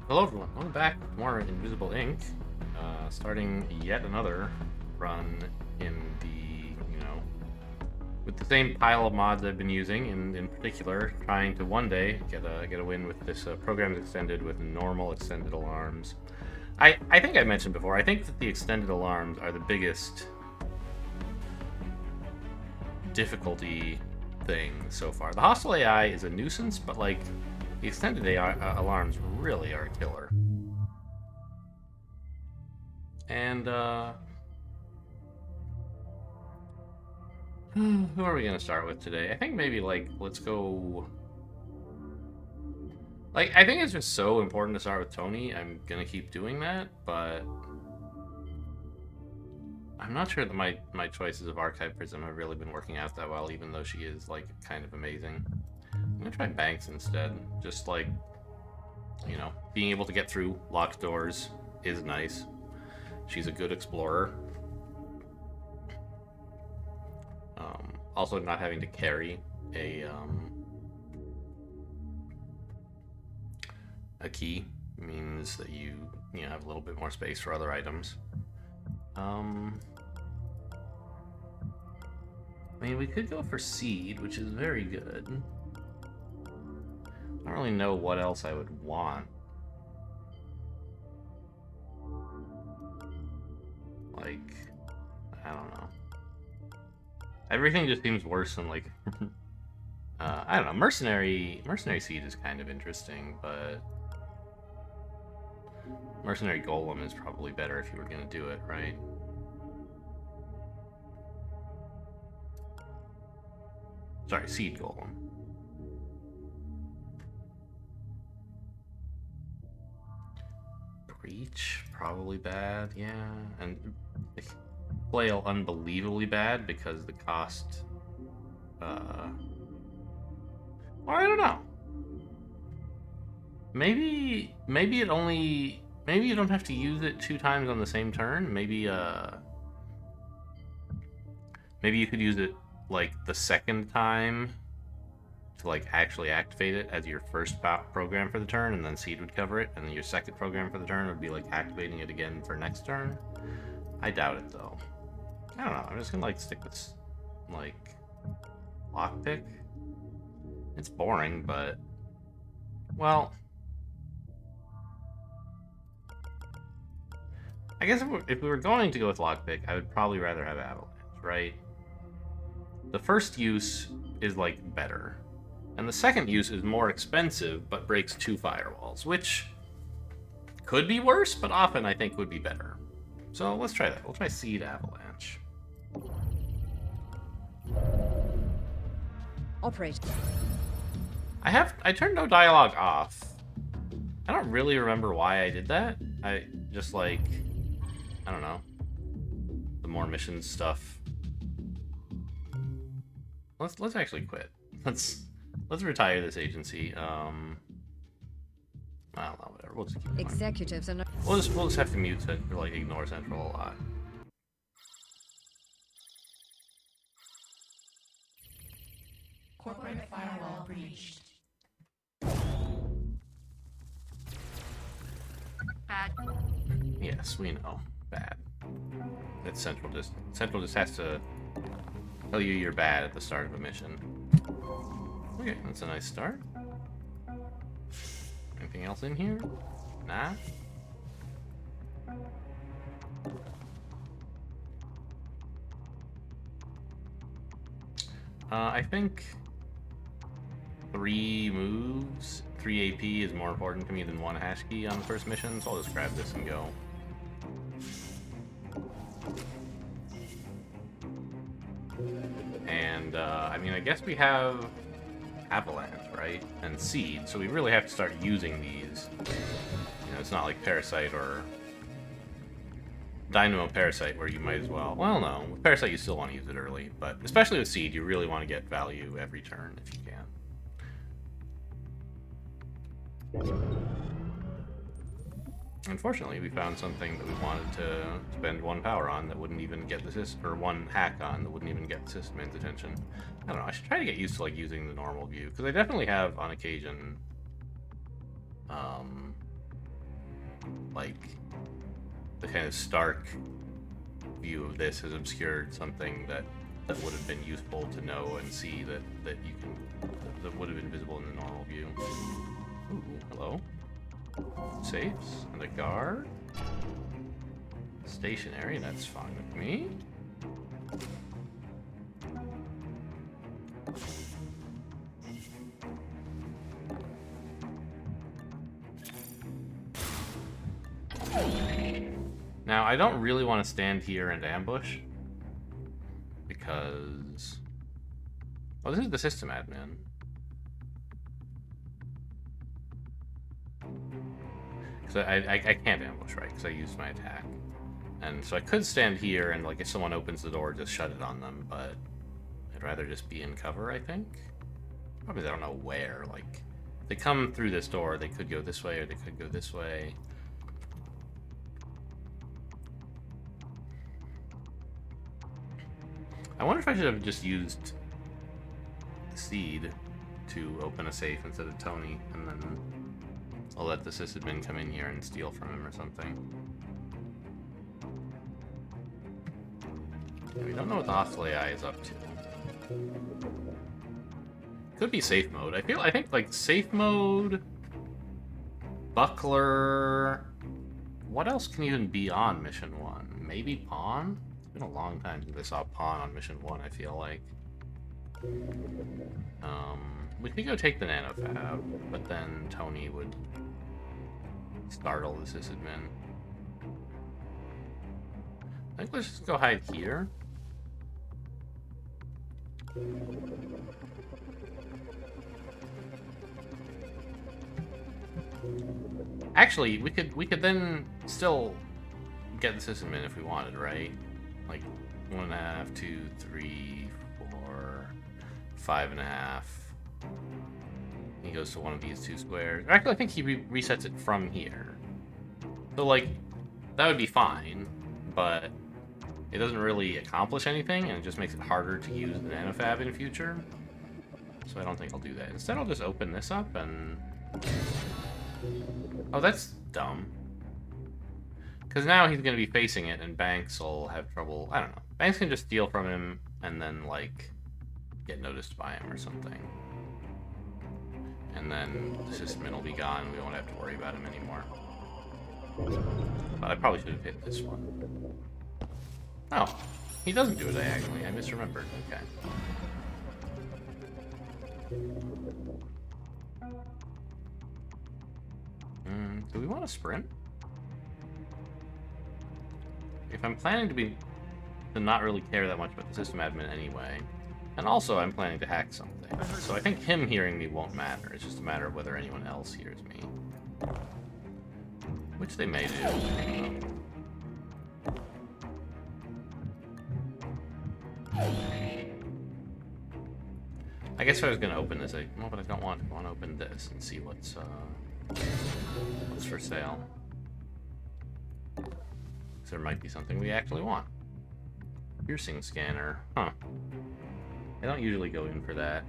Hello everyone, welcome back with more Invisible Ink. Starting yet another run in with the same pile of mods I've been using, in particular, trying to one day get a win with this Programs Extended with normal extended alarms. I think I mentioned before, I think that the extended alarms are the biggest difficulty thing so far. The hostile AI is a nuisance, but like, the extended AI alarms really are a killer. And, who are we gonna start with today? I think maybe, like, let's go... Like, I think it's just so important to start with Tony, I'm gonna keep doing that, but... I'm not sure that my choices of Archive Prism have really been working out that well, even though she is, like, kind of amazing. I'm gonna try Banks instead. Just, like, you know, being able to get through locked doors is nice. She's a good explorer. Also, not having to carry a key means that you have a little bit more space for other items. I mean, we could go for Seed, which is very good. I don't really know what else I would want. Like, I don't know. Everything just seems worse than, like... I don't know. Mercenary Seed is kind of interesting, but... Mercenary Golem is probably better if you were going to do it, right? Sorry, Seed Golem. Breach, probably bad, yeah. And Flail, unbelievably bad because the cost... Or I don't know. Maybe it only... Maybe you don't have to use it 2 times on the same turn. Maybe maybe you could use it, like, the second time to, like, actually activate it as your first program for the turn, and then Seed would cover it, and then your second program for the turn would be, like, activating it again for next turn. I doubt it, though. I don't know. I'm just gonna, like, stick with, like, lockpick. It's boring, but... Well... I guess if we were going to go with lockpick, I would probably rather have Avalanche, right? The first use is, like, better. And the second use is more expensive, but breaks 2 firewalls, which could be worse, but often I think would be better. So let's try that. We'll try Seed Avalanche. Operate. I turned no dialogue off. I don't really remember why I did that. I just, like, I don't know. The more missions stuff. Let's actually quit. Let's retire this agency. I don't know, whatever. We'll just keep going. Executives are not... We'll just have to mute it, or, like, ignore Central a lot. Corporate firewall breached. Bad. Yes, we know. Bad. That Central just has to tell you you're bad at the start of a mission. Okay, that's a nice start. Anything else in here? Nah. I think 3 moves, 3 AP is more important to me than 1 hash key on the first mission, so I'll just grab this and go. And, I mean, I guess we have Avalanche, right? And Seed, so we really have to start using these. You know, it's not like Parasite or Dynamo Parasite where you might as well... Well, no. With Parasite, you still want to use it early, but especially with Seed, you really want to get value every turn if you can. Unfortunately, we found something that we wanted to spend 1 power on that wouldn't even get the system, or 1 hack on that wouldn't even get the system's attention. I don't know, I should try to get used to, like, using the normal view, because I definitely have, on occasion, like, the kind of stark view of this has obscured something that would have been useful to know and see that would have been visible in the normal view. Ooh, hello. Safes and a guard. Stationary, that's fine with me. Now, I don't really want to stand here and ambush, because... Oh, this is the system admin. Because I can't ambush, right? Because I used my attack. And so I could stand here and, like, if someone opens the door, just shut it on them, but I'd rather just be in cover, I think. Probably I don't know where, like... If they come through this door, they could go this way, or they could go this way. I wonder if I should have just used the seed to open a safe instead of Tony, and then I'll let the sysadmin come in here and steal from him or something. Yeah, we don't know what the hostile AI is up to. Could be safe mode. I think like safe mode, buckler. What else can even be on mission 1? Maybe pawn? It's been a long time since I saw pawn on mission 1, I feel like. We could go take the nanofab, but then Tony would startle the sysadmin. I think let's just go hide here. Actually, we could then still get the sysadmin if we wanted, right? Like 1.5, 2, 3, 4, 5.5. He goes to one of these 2 squares. Actually, I think he resets it from here. So, like, that would be fine, but it doesn't really accomplish anything, and it just makes it harder to use the nanofab in future. So I don't think I'll do that. Instead, I'll just open this up and... Oh, that's dumb. Because now he's going to be facing it, and Banks will have trouble... I don't know. Banks can just steal from him, and then, like, get noticed by him or something. And then the sysadmin will be gone, and we won't have to worry about him anymore. But I probably should have hit this one. Oh, he doesn't do it diagonally. I misremembered. Okay. Do we want to sprint? If I'm planning to not really care that much about the system admin anyway, and also I'm planning to hack something, so I think him hearing me won't matter. It's just a matter of whether anyone else hears me. Which they may do. I don't know. I guess if I was going to open this, well, but I don't want to. I want to open this and see what's for sale. So there might be something we actually want. Piercing scanner. Huh. I don't usually go in for that.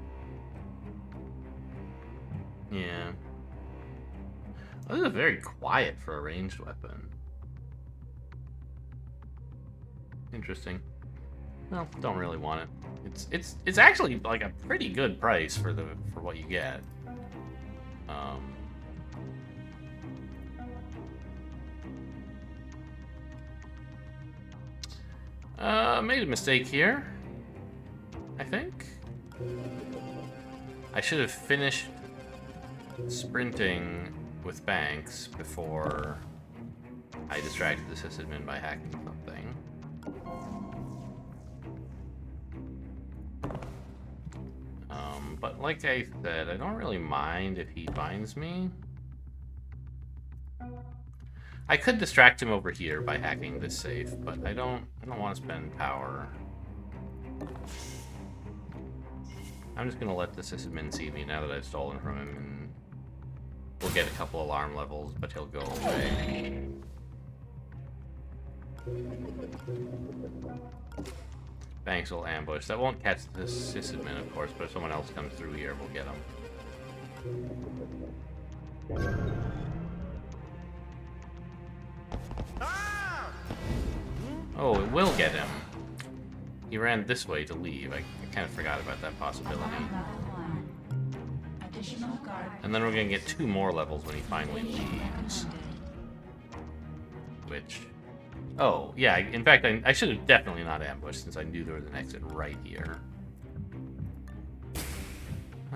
Yeah. Oh, this is very quiet for a ranged weapon. Interesting. Well, don't really want it. It's actually like a pretty good price for what you get. Made a mistake here, I think. I should have finished sprinting with Banks before I distracted the sysadmin by hacking something. But like I said, I don't really mind if he finds me. I could distract him over here by hacking this safe, but I don't want to spend power. I'm just gonna let the sysadmin see me now that I've stolen from him, and we'll get a couple alarm levels, but he'll go away. Banks will ambush. That won't catch the sysadmin, of course, but if someone else comes through here, we'll get him. Oh, it will get him. He ran this way to leave. I kind of forgot about that possibility. And then we're gonna get 2 more levels when he finally leaves. Which... Oh, yeah, in fact, I should have definitely not ambushed since I knew there was an exit right here.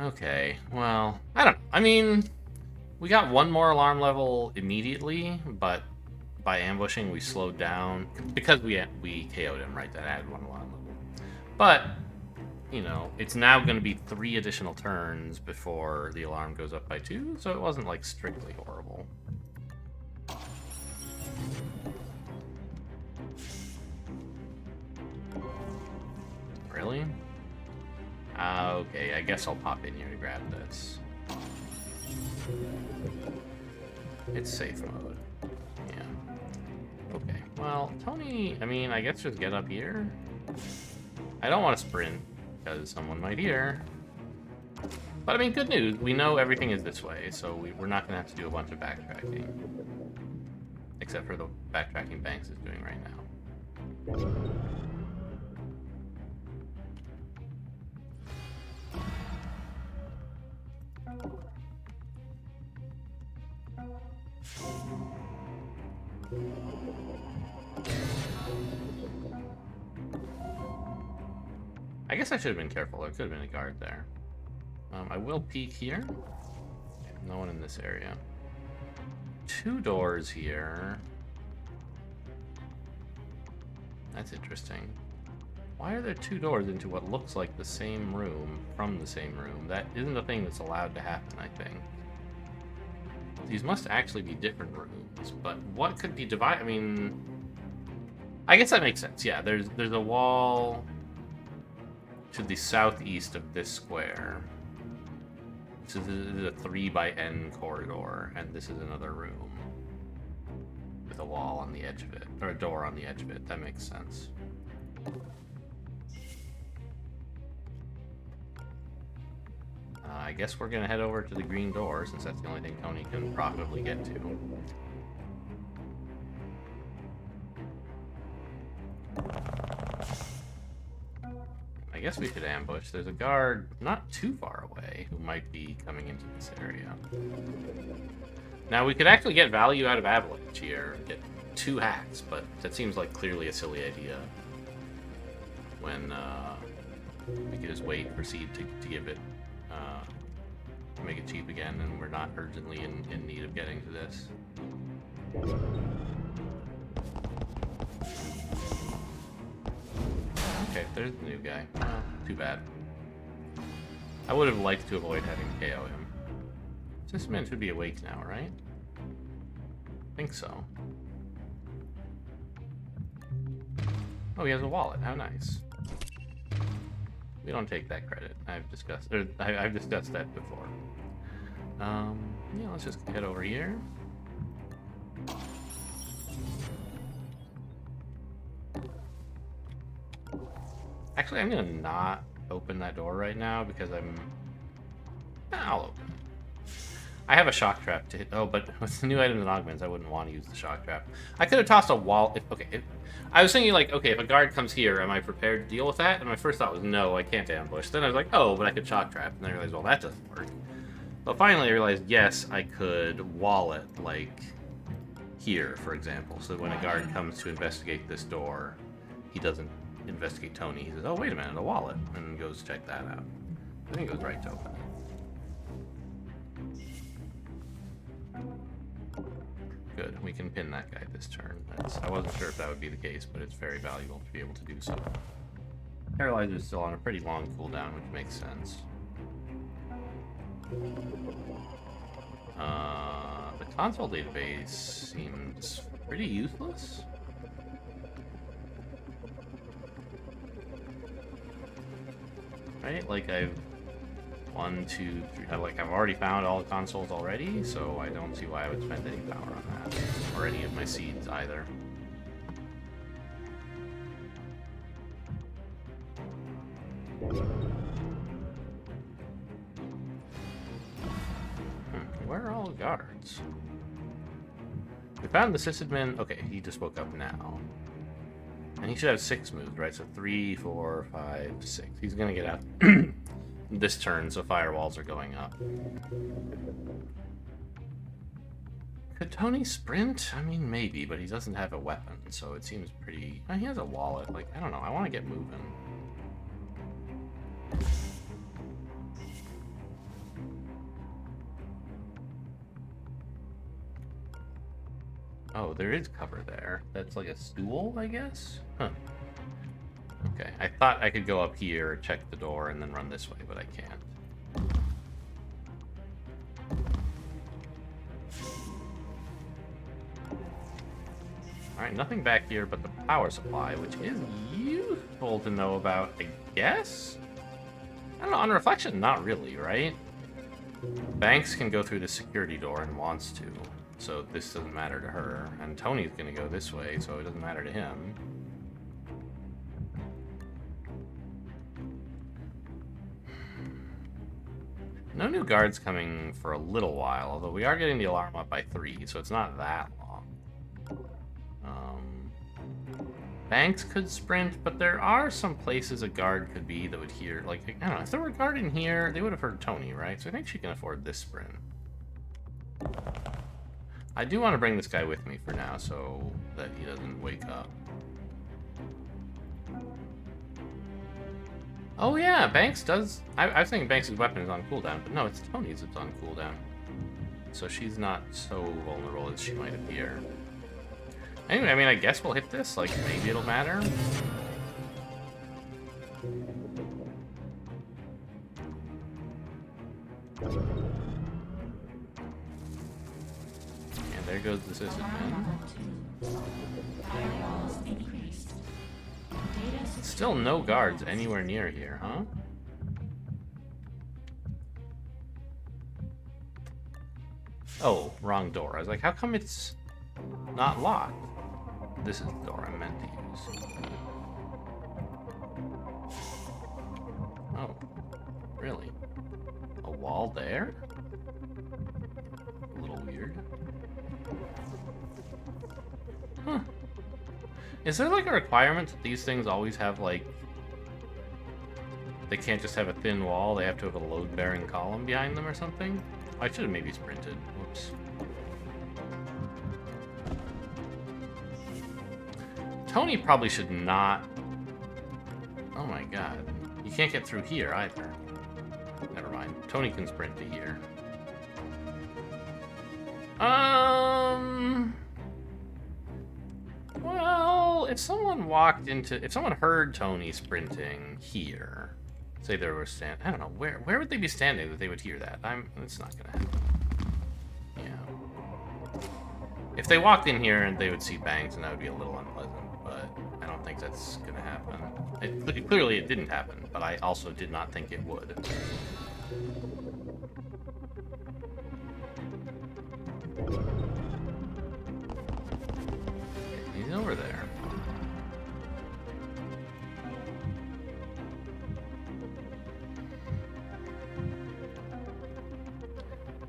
Okay, well, I don't know. I mean, we got 1 more alarm level immediately, but by ambushing we slowed down. Because we KO'd him, right? That added 1 alarm level. But, you know, it's now going to be 3 additional turns before the alarm goes up by 2, so it wasn't, like, strictly horrible. Really? Okay, I guess I'll pop in here to grab this. It's safe mode. Yeah. Okay, well, Tony, I mean, I guess just get up here. I don't want to sprint, because someone might hear. But I mean, good news, we know everything is this way, so we're not going to have to do a bunch of backtracking. Except for the backtracking Banks is doing right now. I guess I should have been careful. There could have been a guard there. I will peek here. No one in this area. 2 doors here. That's interesting. Why are there 2 doors into what looks like the same room from the same room? That isn't a thing that's allowed to happen, I think. These must actually be different rooms, but what could be divided? I mean, I guess that makes sense. Yeah, there's a wall to the southeast of this square. So this is a 3 by N corridor, and this is another room with a wall on the edge of it, or a door on the edge of it. That makes sense. I guess we're gonna head over to the green door, since that's the only thing Tony can profitably get to. I guess we could ambush. There's a guard not too far away who might be coming into this area. Now, we could actually get value out of Avalanche here, get 2 hacks, but that seems like clearly a silly idea. When we could just wait for Seed to give it, to make it cheap again, and we're not urgently in need of getting to this. Okay, there's the new guy. Oh, too bad. I would have liked to avoid having to KO him. This man should be awake now, right? I think so. Oh, he has a wallet. How nice. We don't take that credit. I've discussed that before. Yeah, let's just head over here. Actually, I'm gonna not open that door right now because I'll open it. I have a shock trap to hit. Oh, but with the new items and augments, I wouldn't want to use the shock trap. I could have tossed a wall. I was thinking, like, okay, if a guard comes here, am I prepared to deal with that? And my first thought was, no, I can't ambush. Then I was like, oh, but I could shock trap. And then I realized, well, that doesn't work. But finally, I realized, yes, I could wall it, like here, for example. So when a guard comes to investigate this door, he doesn't investigate Tony. He says, oh, wait a minute, a wallet. And goes check that out. I think it goes right to open it. Good, we can pin that guy this turn. I wasn't sure if that would be the case, but it's very valuable to be able to do so. Paralyzer is still on a pretty long cooldown, which makes sense. The console database seems pretty useless. Right? Like I've 1, 2, 3. I've already found all the consoles already, so I don't see why I would spend any power on that, or any of my seeds either. Where are all the guards? We found the sysadmin. Okay, he just woke up now. And he should have 6 moves, right? So 3, 4, 5, 6. He's gonna get out this turn, so firewalls are going up. Could Tony sprint? I mean, maybe, but he doesn't have a weapon, so it seems pretty... Oh, he has a wallet. Like, I don't know. I want to get moving. Oh, there is cover there. That's like a stool, I guess? Huh. Okay, I thought I could go up here, check the door, and then run this way, but I can't. Alright, nothing back here but the power supply, which is useful to know about, I guess? I don't know, on reflection, not really, right? Banks can go through the security door and wants to, so this doesn't matter to her. And Tony's gonna go this way, so it doesn't matter to him. No new guards coming for a little while, although we are getting the alarm up by 3, so it's not that long. Banks could sprint, but there are some places a guard could be that would hear, like, I don't know, if there were a guard in here, they would have heard Tony, right? So I think she can afford this sprint. I do want to bring this guy with me for now, so that he doesn't wake up. Oh yeah, Banks does... I was thinking Banks' weapon is on cooldown, but no, it's Tony's that's on cooldown. So she's not so vulnerable as she might appear. Anyway, I mean, I guess we'll hit this. Like, maybe it'll matter. And there goes the sysadmin. Still no guards anywhere near here, huh? Oh, wrong door. I was like, how come it's not locked? This is the door I meant to use. Oh, really? A wall there? A little weird. Huh. Is there like a requirement that these things always have like... They can't just have a thin wall, they have to have a load-bearing column behind them or something? I should have maybe sprinted. Whoops. Tony probably should not... Oh my god. You can't get through here either. Never mind. Tony can sprint to here. Well, if someone walked into... If someone heard Tony sprinting here... Say they were standing... I don't know. Where would they be standing that they would hear that? It's not gonna happen. Yeah. If they walked in here and they would see Banks, and that would be a little unpleasant. But I don't think that's gonna happen. Clearly it didn't happen, but I also did not think it would. He's over there.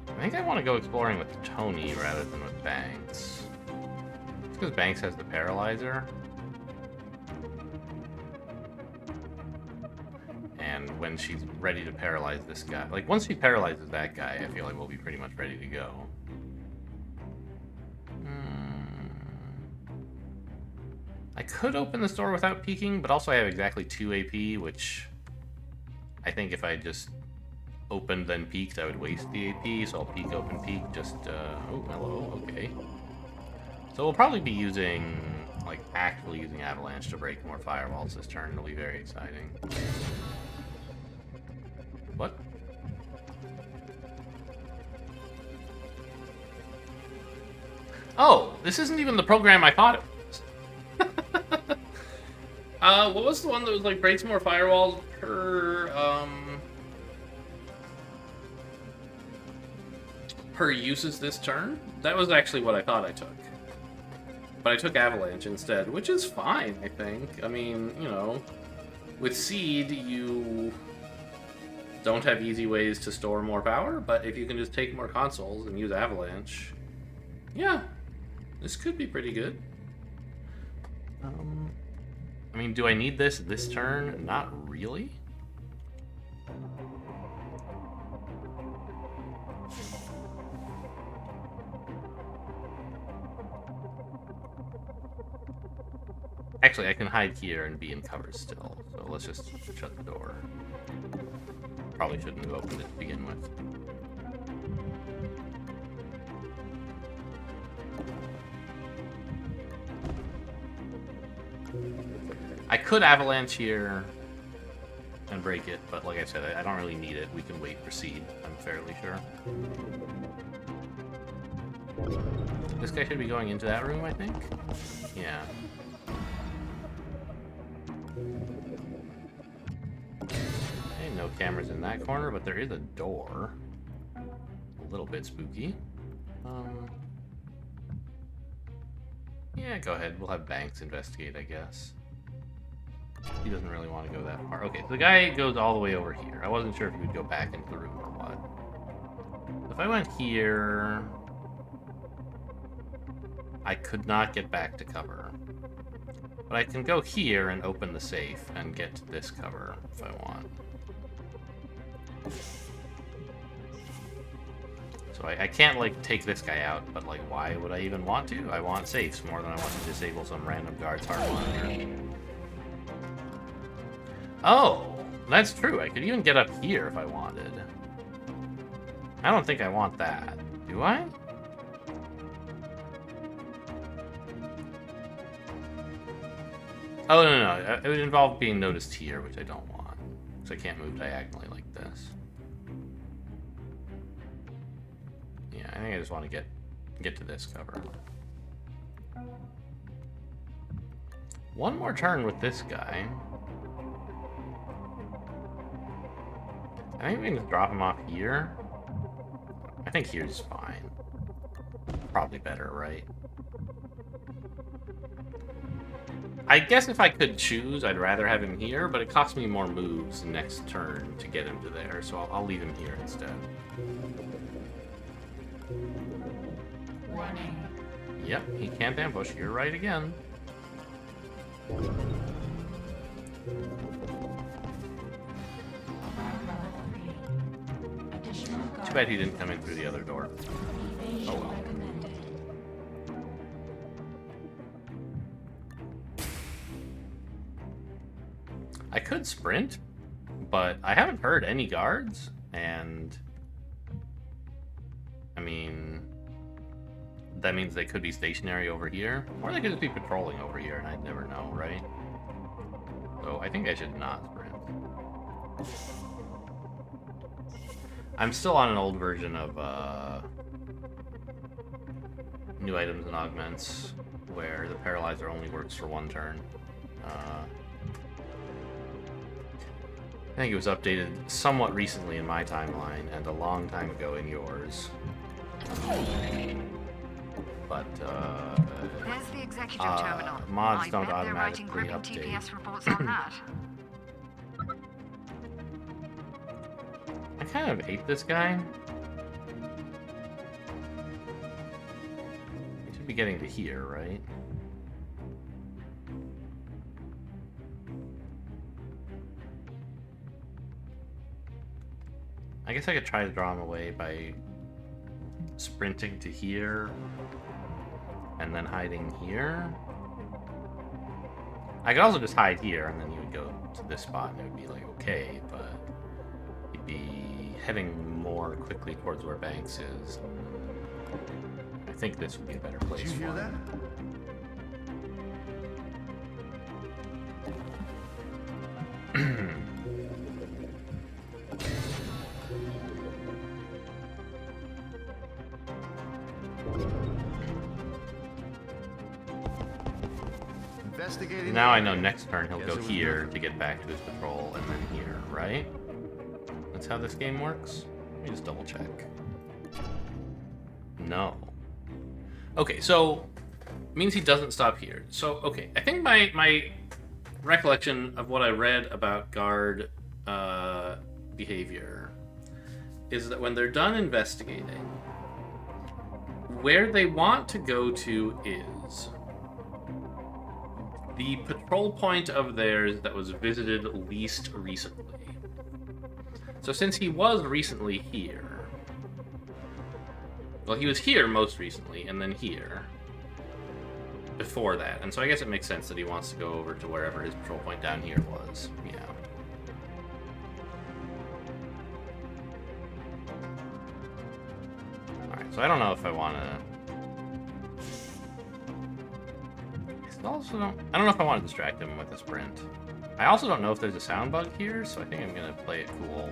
I think I want to go exploring with Tony rather than with Banks. It's because Banks has the paralyzer. And when she's ready to paralyze this guy... Like, once she paralyzes that guy, I feel like we'll be pretty much ready to go. I could open this door without peeking, but also I have exactly 2 AP, which... I think if I just opened then peeked, I would waste the AP, so I'll peek, open, peek, just... Oh, hello, okay. So we'll probably be using... Like, actually using Avalanche to break more firewalls this turn. It'll be very exciting. What? Oh, this isn't even the program I thought it was. What was the one that was like breaks more firewalls per uses this turn? That was actually what I thought I took. But I took Avalanche instead, which is fine, I think. I mean, you know, with Seed, you don't have easy ways to store more power, but if you can just take more consoles and use Avalanche, yeah, this could be pretty good. I mean, do I need this turn? Not really. Actually, I can hide here and be in cover still, so let's just shut the door. Probably shouldn't have opened it to begin with. I could avalanche here and break it, but like I said, I don't really need it. We can wait for seed, I'm fairly sure. This guy should be going into that room, I think? Yeah. Okay, no cameras in that corner, but there is a door. A little bit spooky. Yeah, go ahead. We'll have Banks investigate, I guess. He doesn't really want to go that far. Okay, so the guy goes all the way over here. I wasn't sure if he would go back into the room or what. If I went here... I could not get back to cover. But I can go here and open the safe and get to this cover if I want. So I can't, like, take this guy out, but, like, why would I even want to? I want safes more than I want to disable some random guard's heart monitor. Oh, that's true. I could even get up here if I wanted. I don't think I want that. Do I? Oh, no. It would involve being noticed here, which I don't want. So I can't move diagonally like this. Yeah, I think I just want to get to this cover. One more turn with this guy. I think we can just drop him off here. I think here's fine. Probably better, right? I guess if I could choose, I'd rather have him here, but it costs me more moves next turn to get him to there, so I'll leave him here instead. Warning. Yep, he can't ambush. You're right again. Too bad he didn't come in through the other door. Oh well. I could sprint, but I haven't heard any guards, and I mean, that means they could be stationary over here, or they could just be patrolling over here, and I'd never know, right? So I think I should not sprint. I'm still on an old version of new items and augments, where the paralyzer only works for one turn. I think it was updated somewhat recently in my timeline, and a long time ago in yours. But, there's the executive terminal. mods I don't bet they're writing automatically gripping update. TPS reports on that. I kind of hate this guy. He should be getting to here, right? I guess I could try to draw him away by sprinting to here and then hiding here. I could also just hide here and then he would go to this spot and it would be like okay, but he'd be heading more quickly towards where Banks is. I think this would be a better place Did you hear for that? him. Investigating. Now I know next turn he'll Guess go it was here nothing. to get back to his patrol, and then here, right? That's how this game works? Let me just double check. No. Okay, so means he doesn't stop here. So, okay, I think my recollection of what I read about guard behavior is that when they're done investigating, where they want to go to is The patrol point of theirs that was visited least recently. So since he was recently here... Well, he was here most recently, and then here. Before that. And so I guess it makes sense that he wants to go over to wherever his patrol point down here was. Yeah. Alright, so I don't know if I want to... I don't know if I want to distract him with a sprint. I also don't know if there's a sound bug here, so I think I'm going to play it cool.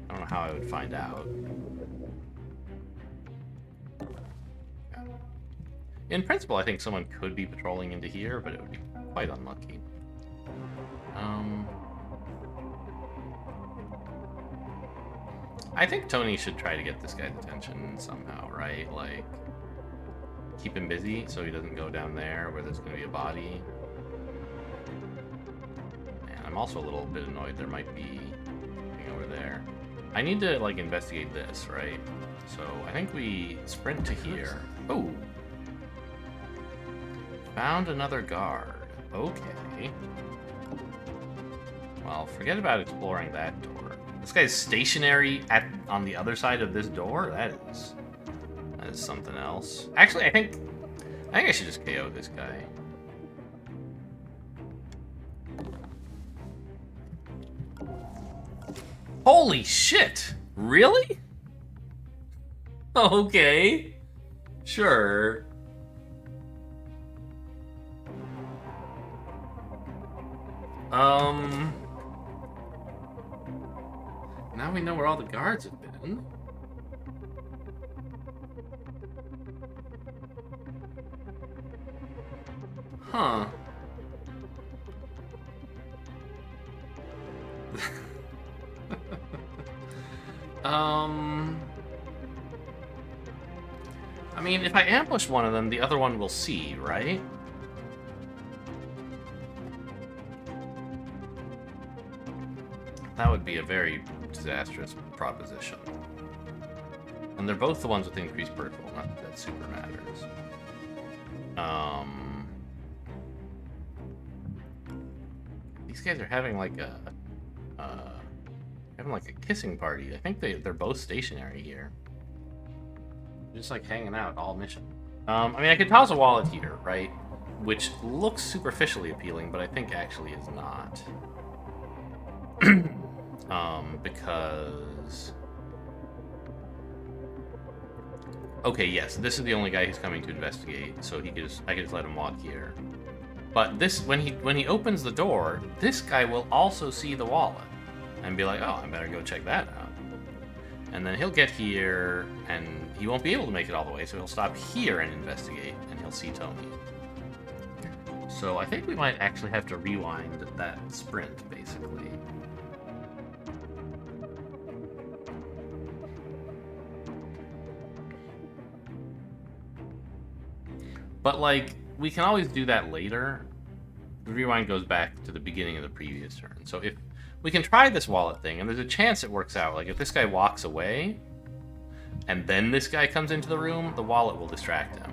I don't know how I would find out. In principle, I think someone could be patrolling into here, but it would be quite unlucky. I think Tony should try to get this guy's attention somehow, right? Like, keep him busy so he doesn't go down there where there's going to be a body. And I'm also a little bit annoyed there might be something over there. I need to, like, investigate this, right? So I think we sprint to here. Oh! Found another guard. Okay. Well, forget about exploring that door. This guy's stationary on the other side of this door? That is something else. Actually, I think I should just KO this guy. Holy shit! Really? Okay. Sure. Now we know where all the guards have been. Huh. I mean, if I ambush one of them, the other one will see, right? That would be a very disastrous proposition. And they're both the ones with increased peripheral, not that that super matters. These guys are having like a kissing party. I think they're both stationary here. They're just like hanging out all mission. I mean, I could toss a wallet here, right? Which looks superficially appealing, but I think actually is not. Because... Okay, yes, this is the only guy who's coming to investigate, so I could just let him walk here. But this, when he opens the door, this guy will also see the wallet and be like, oh, I better go check that out. And then he'll get here, and he won't be able to make it all the way, so he'll stop here and investigate, and he'll see Tony. So I think we might actually have to rewind that sprint, basically. But, like, we can always do that later. The rewind goes back to the beginning of the previous turn. So if we can try this wallet thing, and there's a chance it works out. Like, if this guy walks away, and then this guy comes into the room, the wallet will distract him,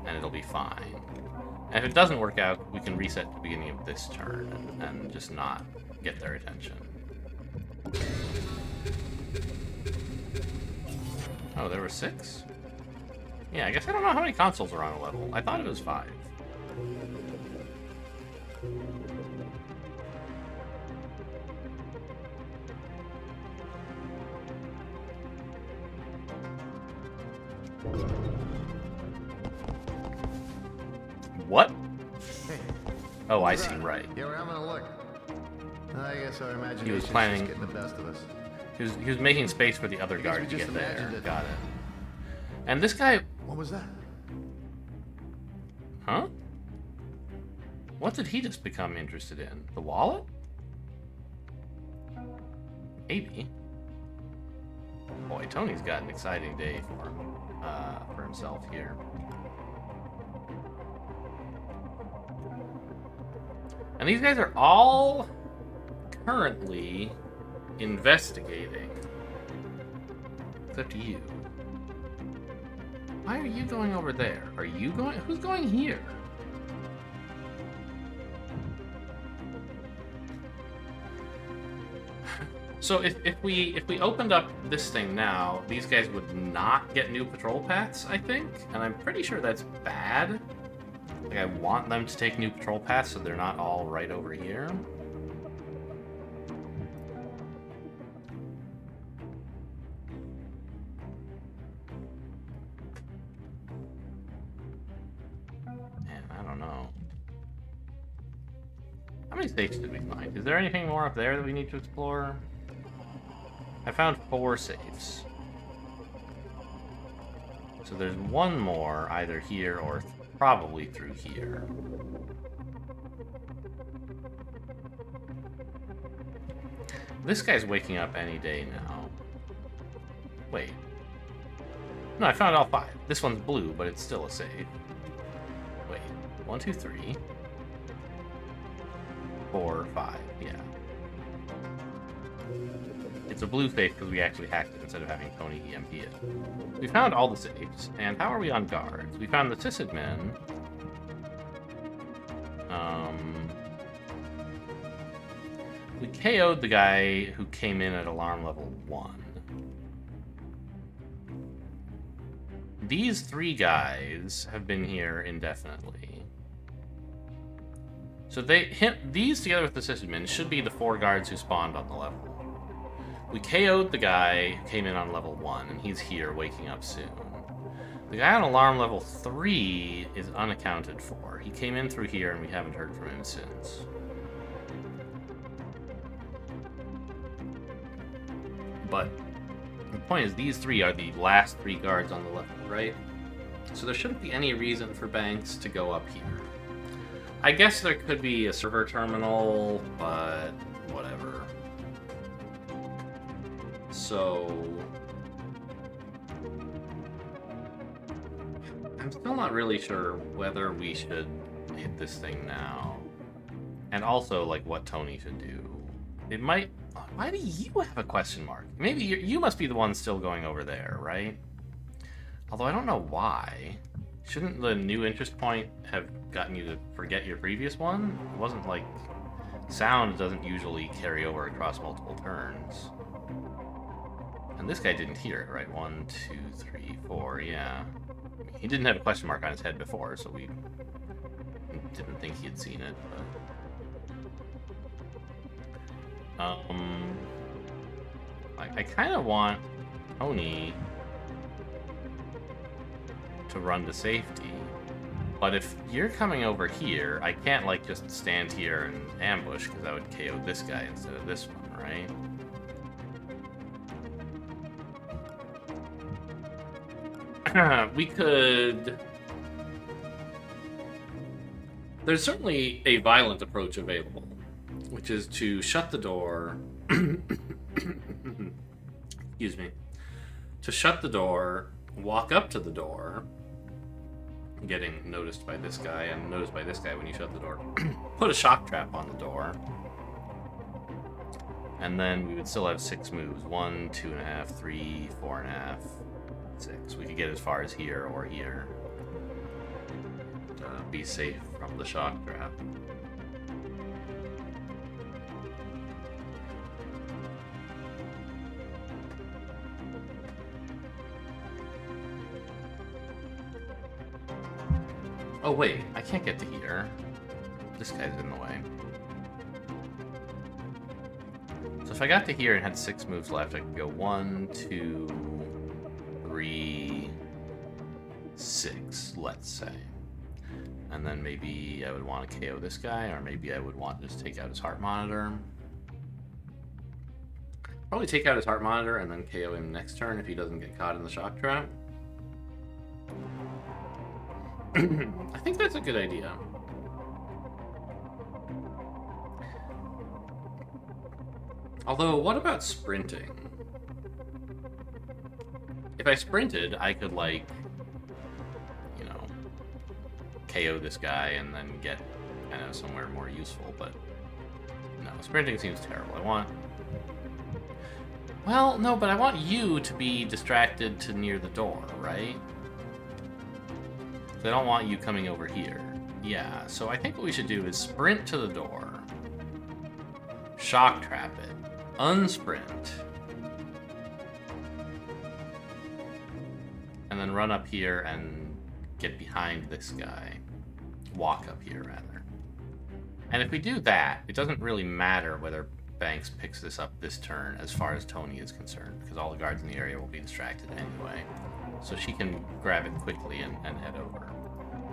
and it'll be fine. And if it doesn't work out, we can reset the beginning of this turn and just not get their attention. Oh, there were 6? Yeah, I guess I don't know how many consoles are on a level. I thought it was 5. What? Hey. Oh, I see, right. Yeah, we're having a look. I guess our imagination He was planning... is getting the best of us. He was making space for the other guard to just get there. imagined it. Got it. And this guy... What was that? Huh? What did he just become interested in? The wallet? Maybe. Boy, Tony's got an exciting day for himself here. And these guys are all currently investigating. Except you. Why are you going over there? Are you going? Who's going here? So if we opened up this thing now, these guys would not get new patrol paths, I think, and I'm pretty sure that's bad. Like, I want them to take new patrol paths so they're not all right over here. Man, I don't know. How many safes did we find? Is there anything more up there that we need to explore? I found 4 safes. So there's one more either here or probably through here. This guy's waking up any day now. Wait. No, I found all 5. This one's blue, but it's still a safe. Wait. 1, 2, 3. 4, 5. Yeah. It's a blue safe because we actually hacked it instead of having Tony EMP it. We found all the safes, and how are we on guards? We found the sysadmin. We KO'd the guy who came in at alarm level 1. These 3 guys have been here indefinitely. So these together with the sysadmin should be the 4 guards who spawned on the level. We KO'd the guy who came in on level 1, and he's here, waking up soon. The guy on alarm level 3 is unaccounted for. He came in through here, and we haven't heard from him since. But the point is, these 3 are the last 3 guards on the level, right? So there shouldn't be any reason for Banks to go up here. I guess there could be a server terminal, but whatever. So I'm still not really sure whether we should hit this thing now. And also, like, what Tony should do. It might... Why do you have a question mark? Maybe you must be the one still going over there, right? Although I don't know why. Shouldn't the new interest point have gotten you to forget your previous one? It wasn't like... Sound doesn't usually carry over across multiple turns. And this guy didn't hear it, right? 1, 2, 3, 4, yeah. He didn't have a question mark on his head before, so we didn't think he had seen it, but... I kind of want Tony to run to safety, but if you're coming over here, I can't, like, just stand here and ambush, because I would KO this guy instead of this one, right? We could... There's certainly a violent approach available, which is to shut the door... Excuse me. To shut the door, walk up to the door, getting noticed by this guy, and noticed by this guy when you shut the door, put a shock trap on the door, and then we would still have 6 moves. 1, 2.5, 3, 4.5, 6. We could get as far as here or here. Be safe from the shock trap. Oh wait, I can't get to here. This guy's in the way. So if I got to here and had 6 moves left, I could go 1, 2, 3, 6, let's say. And then maybe I would want to KO this guy, or maybe I would want to just take out his heart monitor. Probably take out his heart monitor and then KO him next turn if he doesn't get caught in the shock trap. I think that's a good idea. Although, what about sprinting? If I sprinted, I could, like, you know, KO this guy and then get, I know, somewhere more useful, but no, sprinting seems terrible. I want... Well, no, but I want you to be distracted to near the door, right? They don't want you coming over here. Yeah, so I think what we should do is sprint to the door. Shock trap it. Unsprint. And then run up here and get behind this guy. Walk up here, rather. And if we do that, it doesn't really matter whether Banks picks this up this turn as far as Tony is concerned, because all the guards in the area will be distracted anyway. So she can grab it quickly and head over.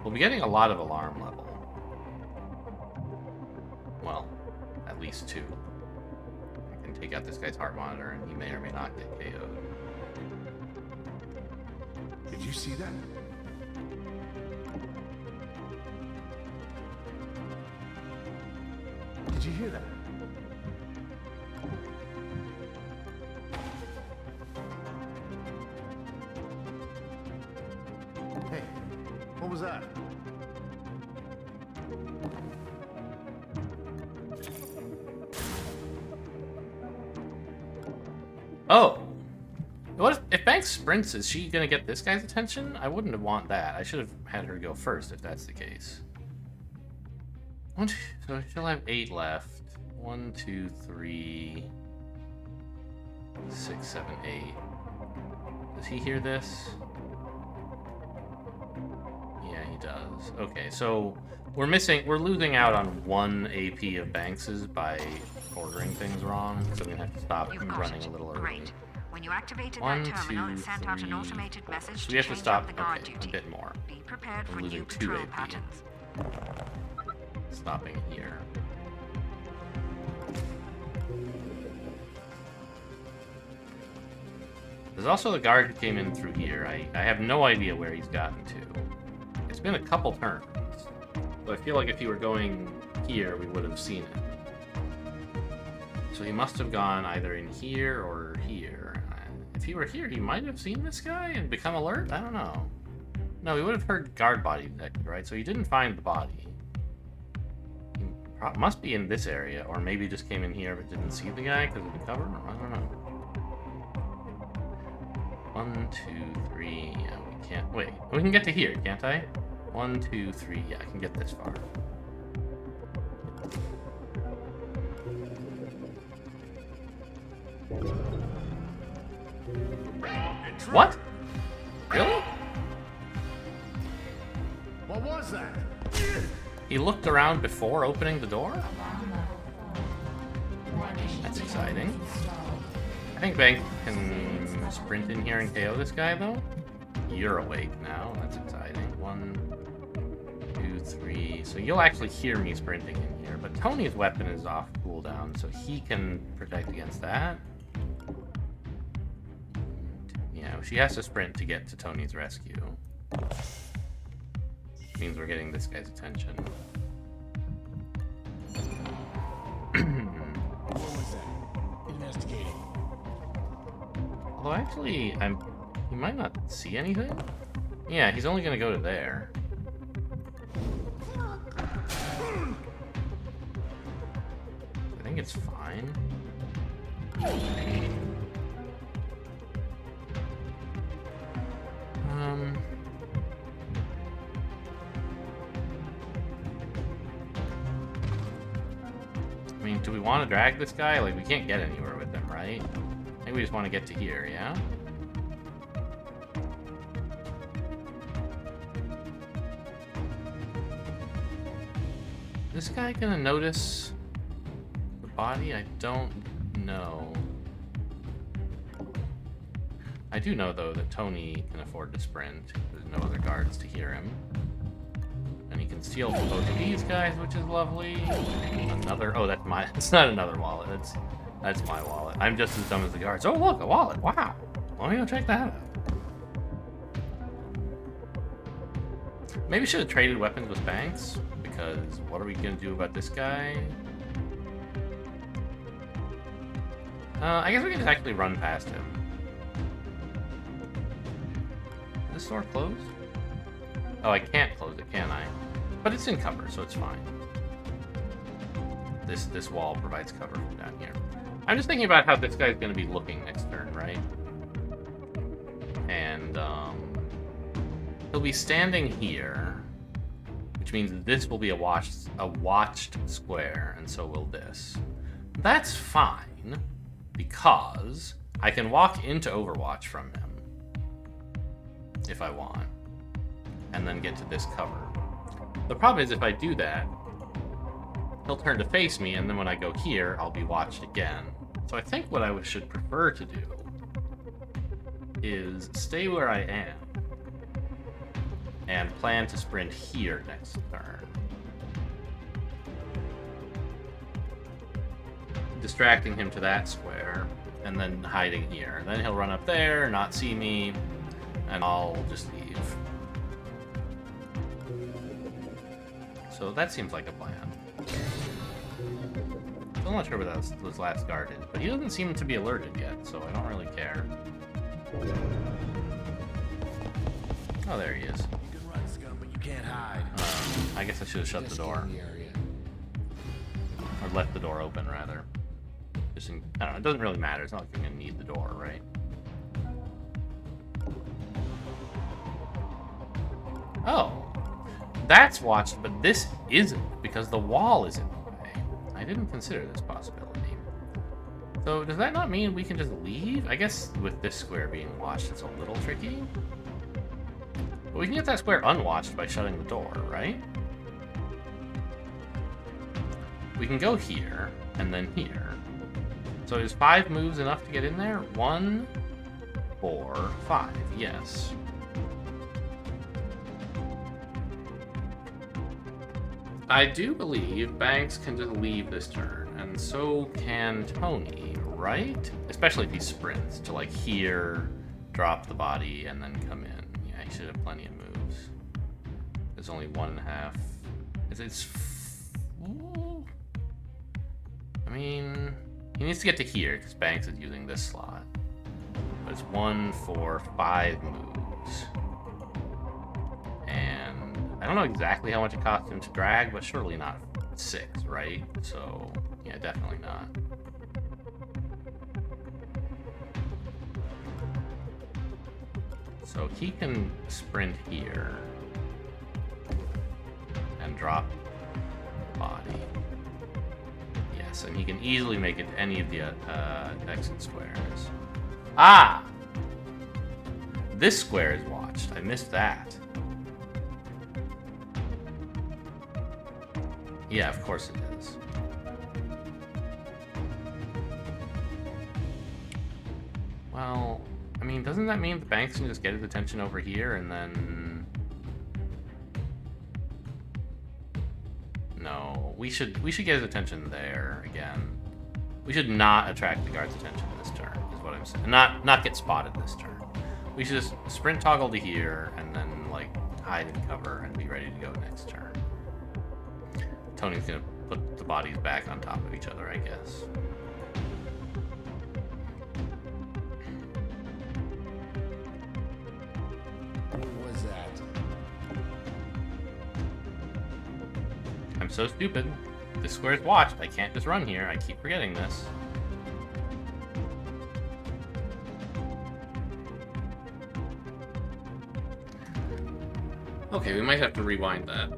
We'll be getting a lot of alarm level. Well, at least 2. I can take out this guy's heart monitor and he may or may not get KO'd. Did you see that? Did you hear that? Hey, what was that? Oh! What if Banks sprints, is she gonna get this guy's attention? I wouldn't have want that. I should have had her go first if that's the case. So she'll have 8 left. 1, 2, 3, 6, 7, 8. Does he hear this? Yeah, he does. Okay, so we're losing out on 1 AP of Banks's by ordering things wrong, so we're gonna have to stop You've him got running it. a little early. Great. When you activated 1, that terminal, 2, it sent out an 3, automated 4. message So to we have to change stop up the guard okay, duty. a bit more. Be prepared We're for losing new 2 patrol AP. patterns. Stopping here. There's also the guard who came in through here. I have no idea where he's gotten to. It's been a couple turns. So I feel like if he were going here, we would have seen it. So he must have gone either in here or here. If he were here, he might have seen this guy and become alert? I don't know. No, he would have heard guard body detected, right? So he didn't find the body. He must be in this area, or maybe just came in here but didn't see the guy because of the cover? I don't know. 1, 2, 3. Yeah, we can't. Wait, we can get to here, can't I? 1, 2, 3. Yeah, I can get this far. What? Really? What was that? He looked around before opening the door? That's exciting. I think Bank can sprint in here and KO this guy, though. You're awake now. That's exciting. 1, 2, 3. So you'll actually hear me sprinting in here. But Tony's weapon is off cooldown, so he can protect against that. Yeah, she has to sprint to get to Tony's rescue. Means we're getting this guy's attention. What was that? Investigating. Although actually, he might not see anything. Yeah, he's only gonna go to there. I think it's fine. I mean, do we want to drag this guy? Like, we can't get anywhere with him, right? I think we just want to get to here, yeah? Is this guy gonna notice the body? I don't know. I do know, though, that Tony can afford to sprint. There's no other guards to hear him. And he can steal from both of these guys, which is lovely. Another... Oh, that's my... It's not another wallet. That's my wallet. I'm just as dumb as the guards. Oh, look, a wallet. Wow. Let me go check that out. Maybe we should have traded weapons with Banks, because what are we going to do about this guy? I guess we can just actually run past him. Is this door closed? Oh, I can't close it, can I? But it's in cover, so it's fine. This wall provides cover from down here. I'm just thinking about how this guy's going to be looking next turn, right? And, he'll be standing here, which means this will be a watched square, and so will this. That's fine, because I can walk into Overwatch from him, if I want, and then get to this cover. The problem is if I do that, he'll turn to face me, and then when I go here, I'll be watched again. So I think what I should prefer to do is stay where I am and plan to sprint here next turn. Distracting him to that square, and then hiding here. Then he'll run up there, not see me, and I'll just leave. So that seems like a plan. Still not sure what this last guard is, but he doesn't seem to be alerted yet, so I don't really care. Oh, there he is. You can run, scum, but you can't hide. I guess I should have shut the door. Scan the area. Or left the door open, rather. Just I don't know, it doesn't really matter. It's not like you're gonna need the door, right? Oh. That's watched, but this isn't, because the wall is in the way. I didn't consider this possibility. So, does that not mean we can just leave? I guess with this square being watched, it's a little tricky. But we can get that square unwatched by shutting the door, right? We can go here, and then here. So is 5 moves enough to get in there? 1, 4, 5, yes. I do believe Banks can just leave this turn, and so can Tony, right? Especially if he sprints to, like, here, drop the body, and then come in. Yeah, he should have plenty of moves. There's only 1.5. It's I mean, he needs to get to here, because Banks is using this slot. But it's 1, 4, 5 moves. And I don't know exactly how much it costs him to drag, but surely not 6, right? So, yeah, definitely not. So he can sprint here and drop the body. Yes, and he can easily make it to any of the exit squares. Ah! This square is watched. I missed that. Yeah, of course it is. Well, I mean, doesn't that mean the Banks can just get his attention over here and then... No, we should get his attention there again. We should not attract the guard's attention this turn, is what I'm saying. Not get spotted this turn. We should just sprint toggle to here and then, like, hide and cover and be ready to go next turn. Tony's gonna put the bodies back on top of each other, I guess. What was that? I'm so stupid. This square's watched. I can't just run here. I keep forgetting this. Okay, we might have to rewind that.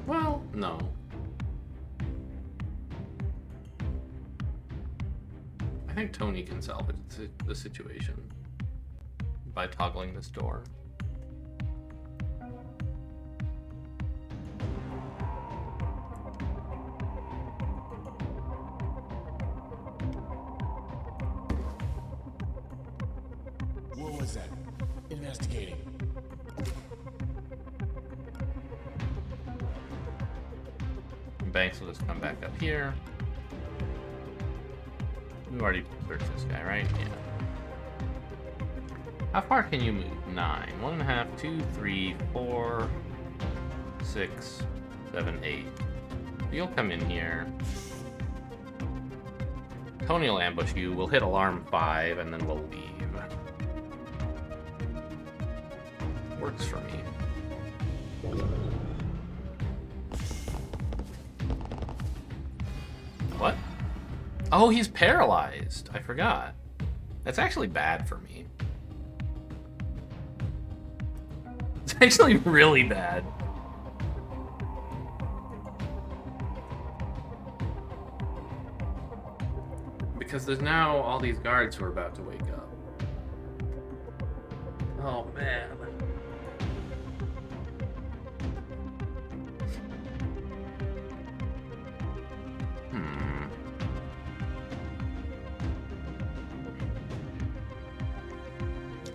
Well, no. I think Tony can salvage the situation by toggling this door. What was that? Investigating. Banks will just come back up here. We've already searched this guy, right? Yeah. How far can you move? 9. 1.5, 2, 3, 4, 6, 7, 8. You'll come in here. Tony will ambush you. We'll hit alarm 5, and then we'll leave. Works for me. What? Oh, he's paralyzed. I forgot. That's actually bad for me. It's actually really bad. Because there's now all these guards who are about to wake up. Oh, man.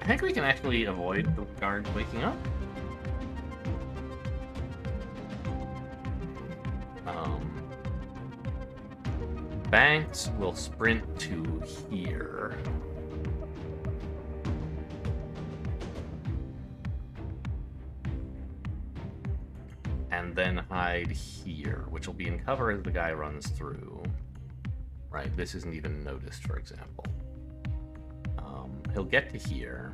I think we can actually avoid the guards waking up. Banks will sprint to here. And then hide here, which will be in cover as the guy runs through. Right, this isn't even noticed, for example. He'll get to here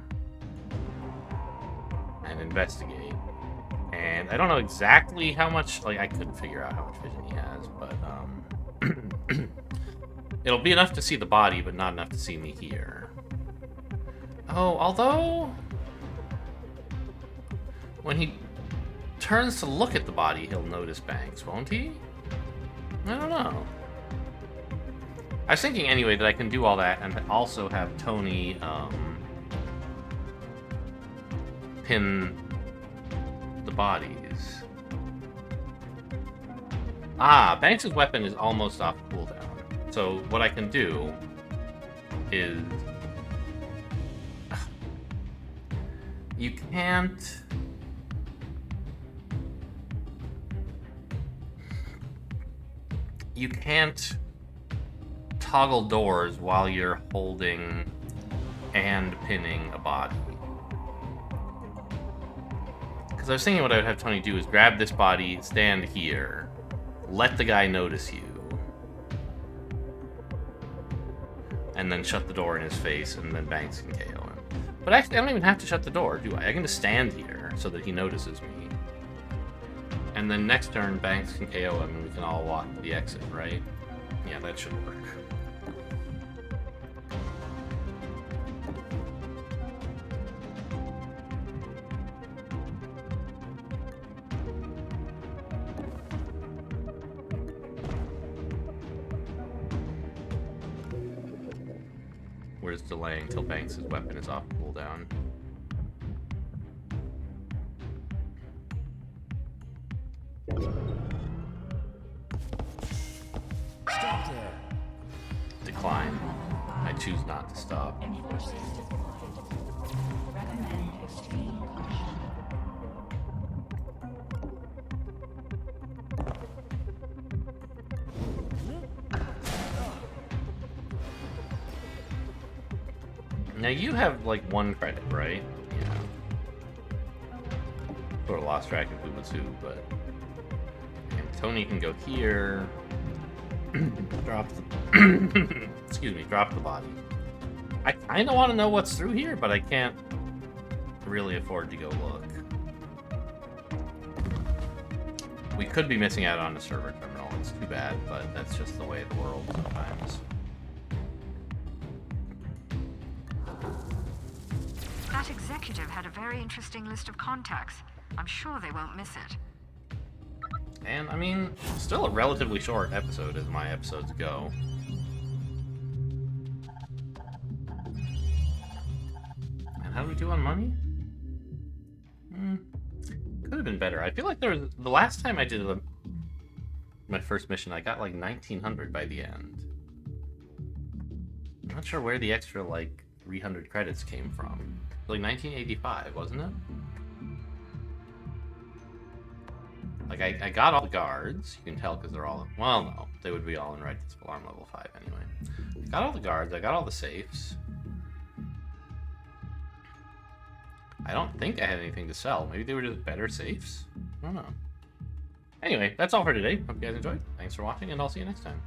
and investigate. And I don't know exactly how much, like, I couldn't figure out how much vision he has, but, it'll be enough to see the body, but not enough to see me here. Oh, although... when he turns to look at the body, he'll notice Banks, won't he? I don't know. I was thinking anyway that I can do all that and also have Tony, pin the bodies. Ah, Banks' weapon is almost off cooldown. So what I can do is... You can't... You can't toggle doors while you're holding and pinning a body. Because I was thinking what I would have Tony do is grab this body, stand here, let the guy notice you, and then shut the door in his face, and then Banks can KO him. But actually, I don't even have to shut the door, do I? I can just stand here so that he notices me. And then next turn, Banks can KO him, and we can all walk to the exit, right? Yeah, that should work. We're just delaying until Banks' weapon is off cooldown. Stop there. Decline. I choose not to stop. Now you have like 1 credit, right? Yeah. Sort of lost track of who was who, but and Tony can go here. Drop the excuse me, drop the body. I kinda wanna know what's through here, but I can't really afford to go look. We could be missing out on a server terminal. It's too bad, but that's just the way of the world sometimes. That executive had a very interesting list of contacts. I'm sure they won't miss it. And, I mean, still a relatively short episode as my episodes go. And how do we do on money? Could have been better. I feel like there was... The last time I did my first mission, I got like 1900 by the end. I'm not sure where the extra, like, 300 credits came from. Like 1985, wasn't it? Like, I got all the guards. You can tell because they're all... Well, no. They would be all in Right Alarm level 5 anyway. I got all the guards. I got all the safes. I don't think I had anything to sell. Maybe they were just better safes? I don't know. Anyway, that's all for today. Hope you guys enjoyed. Thanks for watching, and I'll see you next time.